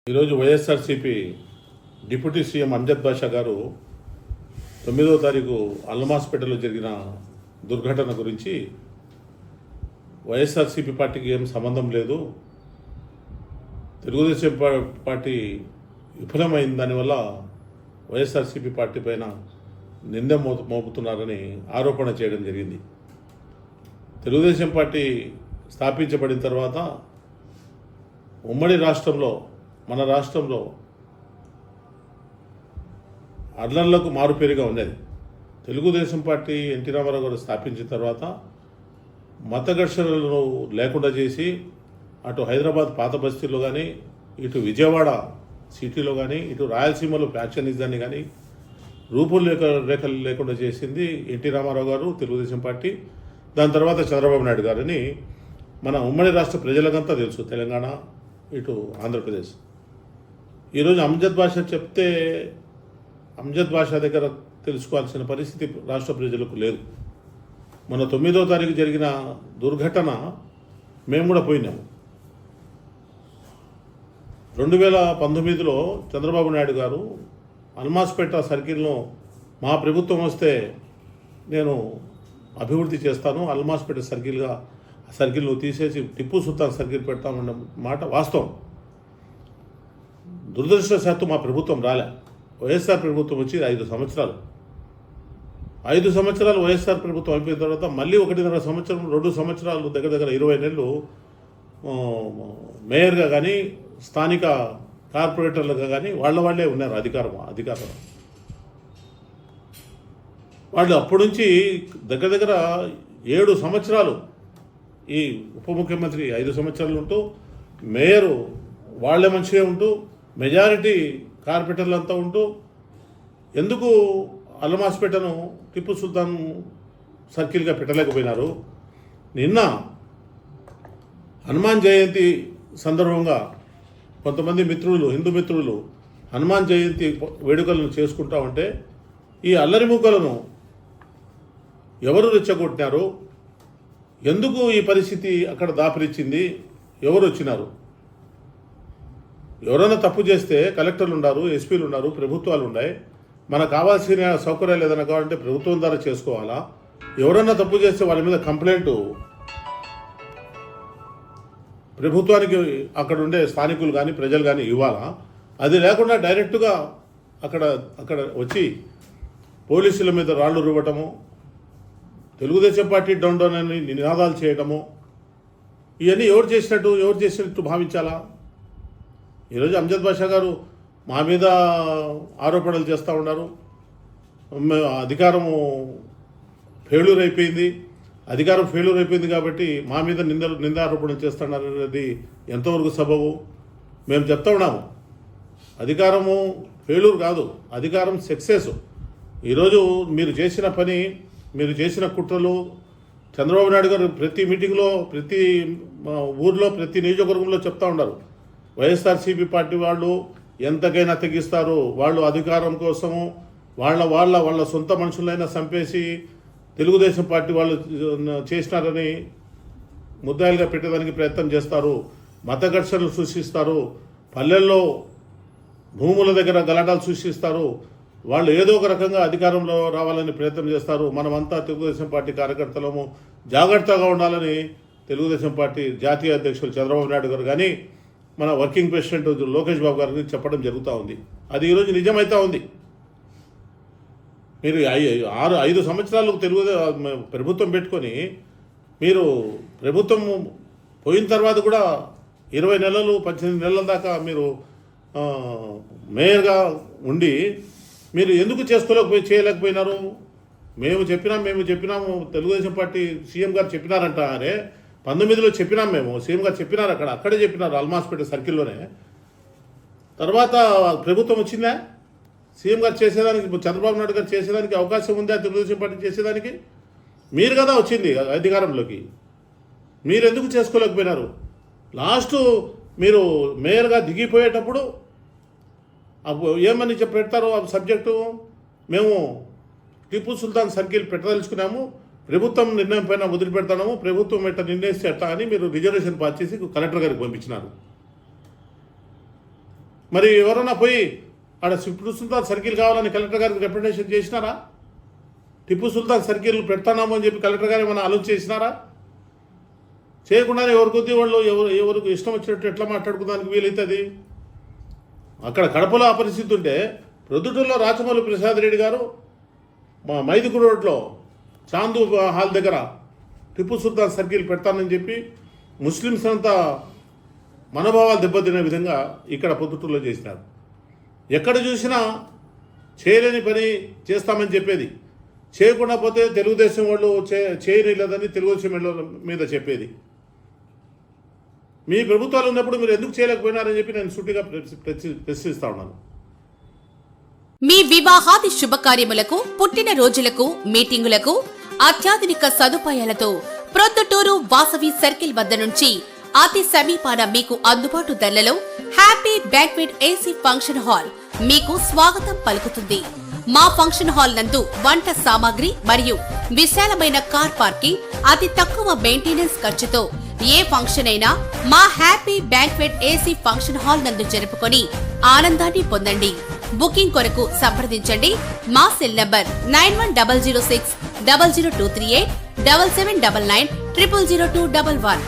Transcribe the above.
ఈరోజు YSRCP deputy CM Amjad బాషా గారు 9వ తారీఖు అల్మాస్పేటలో జరిగిన దుర్ఘటన గురించి వైఎస్ఆర్సీపీ పార్టీకి ఏం సంబంధం లేదు, తెలుగుదేశం పార్టీ విఫలమైన దానివల్ల వైఎస్ఆర్సీపీ పార్టీ పైన నింద మోపుతున్నారని ఆరోపణ చేయడం జరిగింది. తెలుగుదేశం పార్టీ స్థాపించబడిన తర్వాత ఉమ్మడి రాష్ట్రంలో మన రాష్ట్రంలో అల్లర్లకు మారుపేరుగా ఉన్నది. తెలుగుదేశం పార్టీ ఎన్టీ రామారావు గారు స్థాపించిన తర్వాత మత ఘర్షణలను లేకుండా చేసి అటు హైదరాబాద్ పాత బస్తీలో కానీ, ఇటు విజయవాడ సిటీలో కానీ, ఇటు రాయలసీమలో ఫ్యాక్షనిజాన్ని కానీ రేఖలు లేకుండా చేసింది ఎన్టీ రామారావు గారు, తెలుగుదేశం పార్టీ. దాని తర్వాత చంద్రబాబు నాయుడు గారని మన ఉమ్మడి రాష్ట్ర ప్రజలకంతా తెలుసు, తెలంగాణ ఇటు ఆంధ్రప్రదేశ్. ఈరోజు అంజద్ బాషా చెప్తే అంజద్ బాషా దగ్గర తెలుసుకోవాల్సిన పరిస్థితి రాష్ట్ర ప్రజలకు లేదు. మన 9వ తారీఖు జరిగిన దుర్ఘటన మేము కూడా పోయినాము. 2019లో చంద్రబాబు నాయుడు గారు అల్మాస్పేట సర్కిల్ను మా ప్రభుత్వం వస్తే నేను అభివృద్ధి చేస్తాను, అల్మాస్పేట సర్కిల్ను తీసేసి టిప్పు సుల్తాన్ సర్కిల్ పెడతామన్న మాట వాస్తవం. దురదృష్టవశాత్తు మా ప్రభుత్వం రాలే. వైఎస్ఆర్ ప్రభుత్వం వచ్చి 5 సంవత్సరాలు 5 సంవత్సరాలు వైఎస్ఆర్ ప్రభుత్వం అయిపోయిన తర్వాత మళ్ళీ 1.5 సంవత్సరం 2 సంవత్సరాలు దగ్గర 20 నెలలు మేయర్గా కానీ, స్థానిక కార్పొరేటర్లుగా కానీ వాళ్ళే ఉన్నారు అధికారం. వాళ్ళు అప్పటి నుంచి దగ్గర 7 సంవత్సరాలు ఈ ఉప ముఖ్యమంత్రి 5 సంవత్సరాలు ఉంటూ, మేయరు వాళ్ళే మంచిగా ఉంటూ, మెజారిటీ కార్పొరేటర్లంతా ఉంటూ ఎందుకు అల్మాస్పేటను టిప్పు సుల్తాన్ సర్కిల్గా పెట్టలేకపోయినారు? నిన్న హనుమాన్ జయంతి సందర్భంగా కొంతమంది మిత్రులు, హిందూ మిత్రులు హనుమాన్ జయంతి వేడుకలను చేసుకుంటా ఉంటే ఈ అల్లరి మూకలను ఎవరు రెచ్చగొట్టినారు? ఎందుకు ఈ పరిస్థితి అక్కడ దాపరిచ్చింది? ఎవరు వచ్చినారు? ఎవరైనా తప్పు చేస్తే కలెక్టర్లు ఉన్నారు, ఎస్పీలు ఉన్నారు, ప్రభుత్వాలు ఉన్నాయి. మనకు కావాల్సిన సౌకర్యాలు ఏదైనా కావాలంటే ప్రభుత్వం ద్వారా చేసుకోవాలా? ఎవరైనా తప్పు చేస్తే వాళ్ళ మీద కంప్లైంట్ ప్రభుత్వానికి అక్కడ ఉండే స్థానికులు కానీ, ప్రజలు కానీ ఇవ్వాలా? అది లేకుండా డైరెక్ట్గా అక్కడ వచ్చి పోలీసుల మీద రాళ్లు రువ్వటము, తెలుగుదేశం పార్టీ డౌన్ అని నినాదాలు చేయటము, ఇవన్నీ ఎవరు చేసినట్టు భావించాలా? ఈరోజు అంజద్ బాషా గారు మా మీద ఆరోపణలు చేస్తూ ఉన్నారు. అధికారం ఫెయిల్యూర్ అయిపోయింది కాబట్టి మా మీద నిందారోపణలు చేస్తున్నారు అనేది ఎంతవరకు సబబు? మేము చెప్తా ఉన్నాము, అధికారము ఫెయిల్యూర్ కాదు, అధికారం సక్సెస్. ఈరోజు మీరు చేసిన పని, మీరు చేసిన కుట్రలు చంద్రబాబు నాయుడు గారు ప్రతి మీటింగ్లో, ప్రతి ఊర్లో, ప్రతి నియోజకవర్గంలో చెప్తా ఉన్నారు. వైఎస్ఆర్సీపీ పార్టీ వాళ్ళు ఎంతకైనా తెగిస్తారు, వాళ్ళు అధికారం కోసము వాళ్ళ సొంత మనుషులైనా చంపేసి తెలుగుదేశం పార్టీ వాళ్ళు చేసినారని ముద్దాయిలుగా పెట్టడానికి ప్రయత్నం చేస్తారు, మత ఘర్షణలు సృష్టిస్తారు, పల్లెల్లో భూముల దగ్గర గలాటాలు సృష్టిస్తారు, వాళ్ళు ఏదో ఒక రకంగా అధికారంలో రావాలని ప్రయత్నం చేస్తారు. మనమంతా తెలుగుదేశం పార్టీ కార్యకర్తలము జాగ్రత్తగా ఉండాలని తెలుగుదేశం పార్టీ జాతీయ అధ్యక్షులు చంద్రబాబు నాయుడు గారు కానీ, మన వర్కింగ్ ప్రెసిడెంట్ లోకేష్ బాబు గారికి చెప్పడం జరుగుతూ ఉంది. అది ఈరోజు నిజమవుతా ఉంది. మీరు 5 సంవత్సరాలు ప్రభుత్వం పెట్టుకొని, మీరు ప్రభుత్వం పోయిన తర్వాత కూడా 20 నెలలు 18 నెలల దాకా మీరు మేయర్గా ఉండి మీరు ఎందుకు చేయలేకపోయినారు? మేము చెప్పినాము, తెలుగుదేశం పార్టీ సీఎం గారు చెప్పినారంట. అరే 19లో చెప్పినాం, మేము సీఎం గారు చెప్పినారు, అక్కడే చెప్పినారు అల్మాస్పేట సర్కిల్లోనే. తర్వాత ప్రభుత్వం వచ్చిందా? సీఎం గారు చేసేదానికి, చంద్రబాబు నాయుడు గారు చేసేదానికి అవకాశం ఉందా? తెలుగుదేశం పార్టీ చేసేదానికి మీరు కదా వచ్చింది అధికారంలోకి, మీరు ఎందుకు చేసుకోలేకపోయినారు? లాస్ట్ మీరు మేయర్గా దిగిపోయేటప్పుడు ఏమని పెడతారు ఆ సబ్జెక్టు? మేము టిప్పు సుల్తాన్ సర్కిల్ పెట్టదలుచుకున్నాము, ప్రభుత్వం నిర్ణయం పైన వదిలిపెడతాము, ప్రభుత్వం ఎట్లా నిర్ణయిస్తే ఎట్లా అని మీరు రిజర్వేషన్ పాస్ చేసి కలెక్టర్ గారికి పంపించినారు. మరి ఎవరైనా పోయి ఆడ టిప్పు సుల్తాన్ సర్కిల్ కావాలని కలెక్టర్ గారికి రిప్రజెంటేషన్ చేసినారా? టిప్పు సుల్తాన్ సర్కిల్ పెడతానాము అని చెప్పి కలెక్టర్ గారు ఏమైనా ఆలోచన చేసినారా? చేయకుండానే ఎవరి కొద్ది వాళ్ళు ఎవరికి ఇష్టం వచ్చినట్టు ఎట్లా మాట్లాడుకోవడానికి వీలవుతుంది? అక్కడ కడపలో ఆ పరిస్థితి ఉంటే ప్రొద్దుటూరులో రాచమల్లి ప్రసాద్ రెడ్డి గారు మా మైదుగురు రోడ్లో చాందూ హాల్ దగ్గర టిప్పు సుల్తాన్ సర్కిల్ పెడతానని చెప్పి ముస్లిమ్స్ అంతా మనోభావాలు దెబ్బతినే విధంగా ఇక్కడ పొద్దుటూరులో చేసినారు. ఎక్కడ చూసినా చేయలేని పని చేస్తామని చెప్పేది, చేయకుండా పోతే తెలుగుదేశం వాళ్ళు చేయలేదని తెలుగుదేశం మీద చెప్పేది. మీ ప్రభుత్వాలు ఉన్నప్పుడు మీరు ఎందుకు చేయలేకపోయినారని చెప్పి నేను సూటిగా ప్రశ్నిస్తా ఉన్నాను. మీ వివాహాది శుభకార్యములకు, పుట్టినరోజులకు, మీటింగులకు అత్యాధునిక సదుపాయాలతో ప్రొద్దుటూరు వాసవి సర్కిల్ వద్ద నుంచి అతి సమీపాన మీకు అందుబాటు ధరలలో happy banquet AC function hall మీకు స్వాగతం పలుకుతుంది. మా ఫంక్షన్ హాల్ నందు వంట సామాగ్రి మరియు విశాలమైన కార్ పార్కింగ్, అతి తక్కువ మెయింటెనెన్స్ ఖర్చుతో ఏ ఫంక్షన్ అయినా మా happy banquet AC function hall నందు జరుపుకొని ఆనందాన్ని పొందండి. బుకింగ్ కొరకు సంప్రదించండి. మా సెల్ నంబర్ 9100600238 7799 000211.